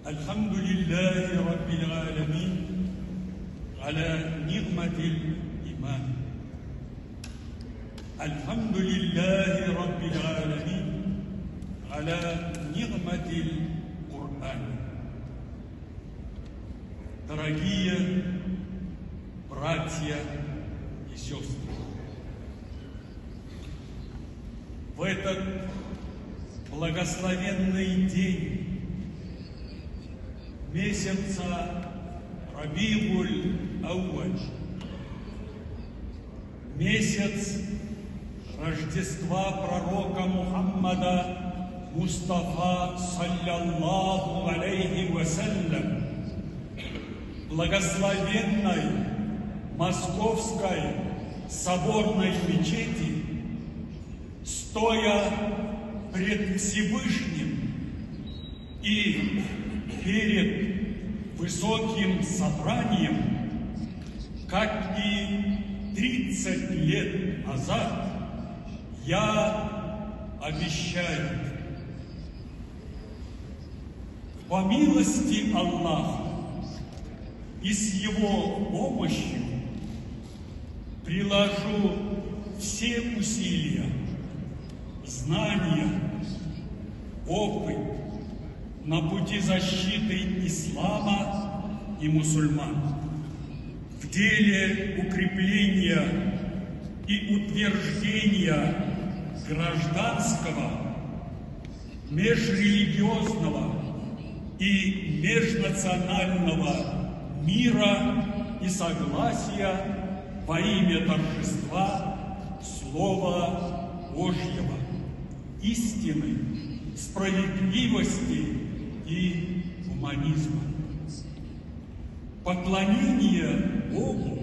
الحمد لله رب العالمين على نعمة الإيمان. الحمد لله رب العالمين على نعمة القرآن. Дорогие братья и сестры, в этот благословенный день месяца Рабиуль-Ауаль, месяц Рождества пророка Мухаммада Мустафа салляллаху алейхи вассалям, благословенной Московской соборной мечети, стоя пред Всевышним и перед высоким собранием, как и 30 лет назад, я обещаю, по милости Аллаха и с Его помощью приложу все усилия, знания, опыт на пути защиты ислама и мусульман, в деле укрепления и утверждения гражданского, межрелигиозного и межнационального мира и согласия во имя торжества Слова Божьего, истины, справедливости и гуманизма. Поклонение Богу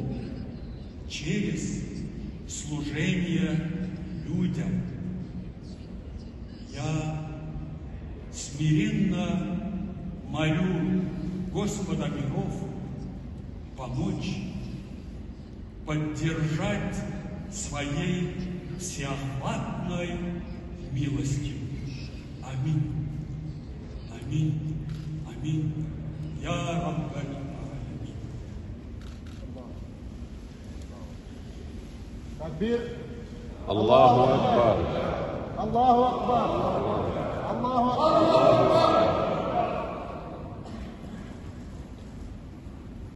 через служение людям. Я смиренно молю Господа миров помочь, поддержать своей всеохватной милостью. Аминь. Аминь. Аминь. Я Раббаль Алямин. Такбир. Аллаху Акбар. Аллаху Акбар. Аллаху Акбар.